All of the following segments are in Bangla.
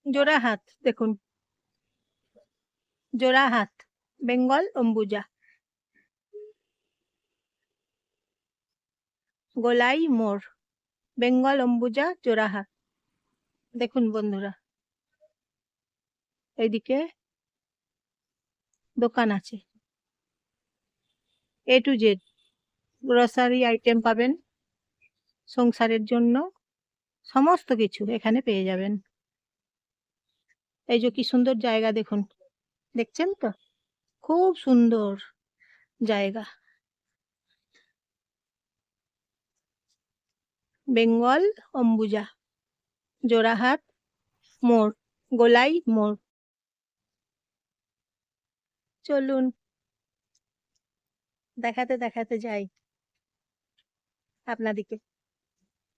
জোড়াহাট দেখুন, জোড়াহাট বেঙ্গল অম্বুজা, গোলাই মোড়, বেঙ্গল অম্বুজা জোড়াহাট। দেখুন বন্ধুরা, এইদিকে দোকান আছে, A to Z grocery item পাবেন, সংসারের জন্য সমস্ত কিছু এখানে পেয়ে যাবেন। এই যে কি সুন্দর জায়গা দেখুন, দেখছেন তো, খুব সুন্দর জায়গা। বেঙ্গল অম্বুজা জোড়াহাট মোড়, গোলাই মোড়। চলুন দেখাতে দেখাতে যাই আপনাদিকে,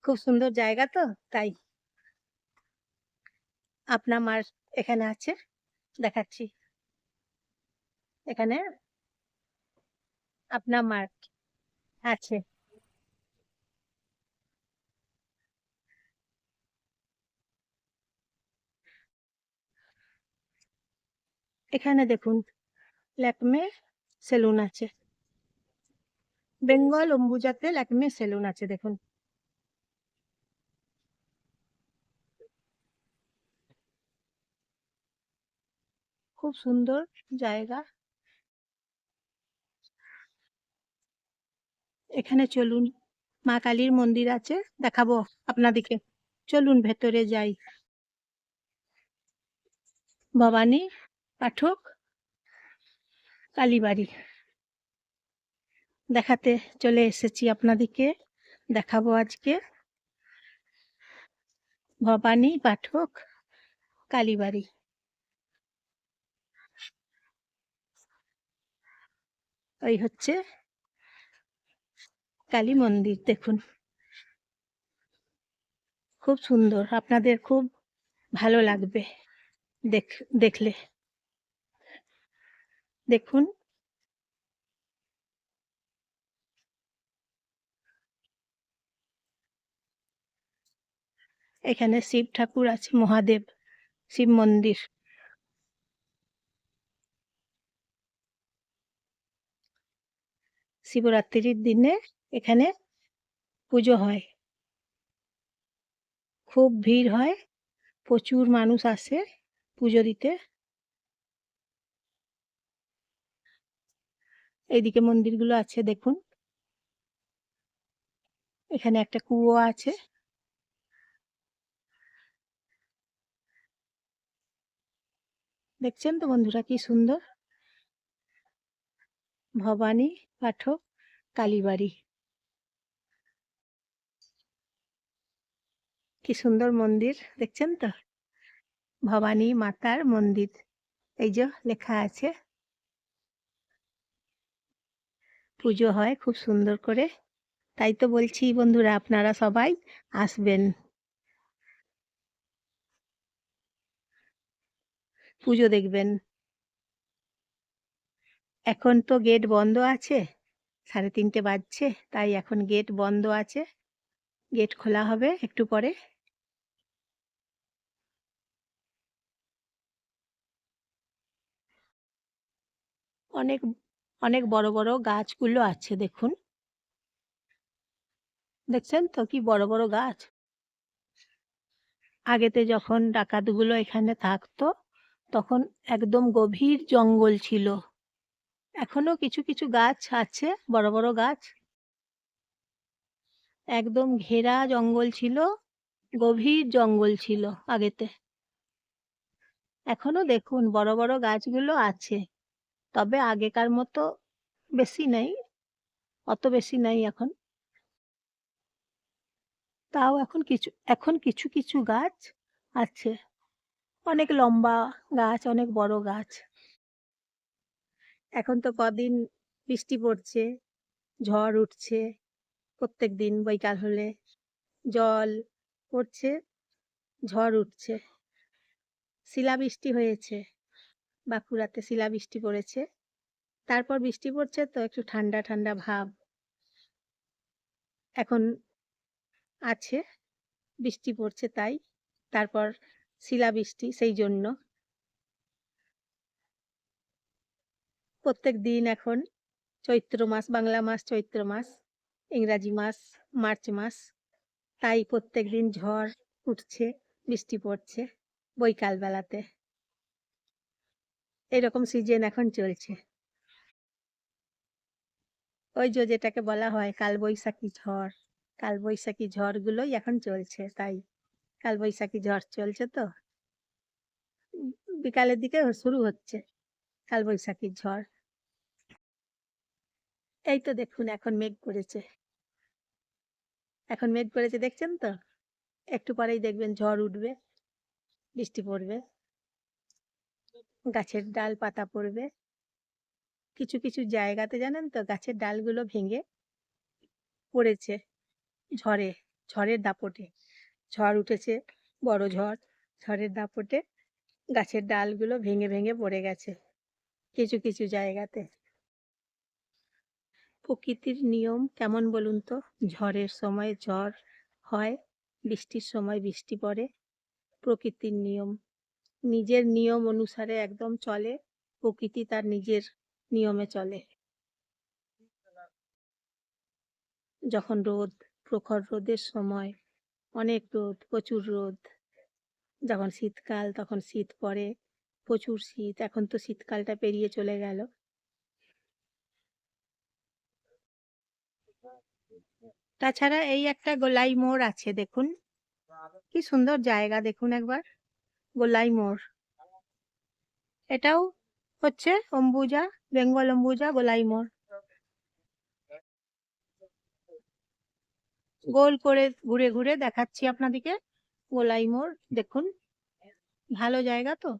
খুব সুন্দর জায়গা তো তাই। আপনার মার এখানে আছে, দেখাচ্ছি। এখানে আপনার মার আছে। এখানে দেখুন ল্যাকমে সেলুন আছে, বেঙ্গল অম্বুজাতে ল্যাকমে সেলুন আছে দেখুন। খুব সুন্দর জায়গা। এখানে চলুন, মা কালীর মন্দির আছে, দেখাবো আপনাদিকে। চলুন ভেতরে যাই। ভবানী পাঠক কালীবাড়ি দেখাতে চলে এসেছি আপনাদিকে, দেখাবো আজকে ভবানী পাঠক কালীবাড়ি। ওই হচ্ছে কালী মন্দির, দেখুন খুব সুন্দর, আপনাদের খুব ভালো লাগবে দেখলে। দেখুন এখানে শিব ঠাকুর আছে, মহাদেব শিব মন্দির। শিবরাত্রির দিনে এখানে পুজো হয়, খুব ভিড় হয়, প্রচুর মানুষ আসে পুজো দিতে। এইদিকে মন্দিরগুলো আছে দেখুন, এখানে একটা কুয়ো আছে। দেখছেন তো বন্ধুরা কি সুন্দর, ভবানী পাঠক কালীবাড়ি, কি সুন্দর মন্দির, দেখছেন তো, ভবানী মাতার মন্দির। এই যে লেখা আছে, পুজো হয় খুব সুন্দর করে। তাই তো বলছি বন্ধুরা, আপনারা সবাই আসবেন, পুজো দেখবেন। এখন তো গেট বন্ধ আছে, 3:30 বাজছে, তাই এখন গেট বন্ধ আছে, গেট খোলা হবে একটু পরে। অনেক অনেক বড় বড় গাছগুলো আছে দেখুন, দেখছেন তো কি বড় বড় গাছ। আগেতে যখন ডাকাতগুলো এখানে থাকতো তখন একদম গভীর জঙ্গল ছিল, এখনো কিছু কিছু গাছ আছে, বড় বড় গাছ, একদম ঘেরা জঙ্গল ছিল, গভীর জঙ্গল ছিল আগেতে। এখনো দেখুন বড় বড় গাছগুলো আছে, তবে আগেকার মতো বেশি নেই, অত বেশি নেই এখন। তাও এখন কিছু কিছু গাছ আছে, অনেক লম্বা গাছ, অনেক বড় গাছ। এখন তো কদিন বৃষ্টি পড়ছে, ঝড় উঠছে, প্রত্যেক দিন বৈকাল হলে জল পড়ছে, ঝড় উঠছে। শিলাবৃষ্টি হয়েছে, বাঁকুড়াতে শিলাবৃষ্টি পড়েছে, তারপর বৃষ্টি পড়ছে তো একটু ঠান্ডা ঠান্ডা ভাব এখন আছে, বৃষ্টি পড়ছে তাই। তারপর শিলাবৃষ্টি সেই জন্য। প্রত্যেকদিন এখন চৈত্র মাস, বাংলা মাস চৈত্র মাস, ইংরাজি মাস মার্চ মাস। তাই প্রত্যেকদিন ঝড় উঠছে, বৃষ্টি পড়ছে বৈকাল বেলাতে। এরকম সিজন এখন চলছে। ওই যেটাকে বলা হয় কালবৈশাখী ঝড়, কালবৈশাখী ঝড়গুলোই এখন চলছে। তাই কালবৈশাখী ঝড় চলছে তো। বিকালের দিকে শুরু হচ্ছে কালবৈশাখীর ঝড়। এই তো দেখুন এখন মেঘ করেছে। এখন মেঘ করেছে দেখছেন তো? একটু পরেই দেখবেন ঝড় উঠবে, বৃষ্টি পড়বে, গাছের ডাল পাতা পড়বে। কিছু কিছু জায়গাতে জানেন তো গাছের ডালগুলো ভেঙে পড়েছে ঝড়ে, ঝড়ের দাপটে। ঝড় উঠেছে, বড় ঝড়, ঝড়ের দাপটে গাছের ডালগুলো ভেঙে ভেঙে পড়ে গেছে কিছু কিছু জায়গাতে। প্রকৃতির নিয়ম কেমন বলুন তো? ঝড়ের সময় ঝড় হয়, বৃষ্টির সময় বৃষ্টি পড়ে। প্রকৃতির নিয়ম, নিজের নিয়ম অনুসারে একদম চলে। প্রকৃতি তার নিজের নিয়মে চলে। যখন রোদ, প্রখর রোদের সময় অনেক রোদ, প্রচুর রোদ। যখন শীতকাল তখন শীত পড়ে, প্রচুর শীত। এখন তো শীতকালটা পেরিয়ে চলে গেল। তাছাড়া এই একটা গোলাই মোড় আছে দেখুন, কি সুন্দর জায়গা দেখুন একবার, গোলাই মোড়। এটাও হচ্ছে অম্বুজা, বেঙ্গল অম্বুজা গোলাই মোড়। গোল করে ঘুরে ঘুরে দেখাচ্ছি আপনাদেরকে গোলাই মোড়। দেখুন, ভালো জায়গা তো।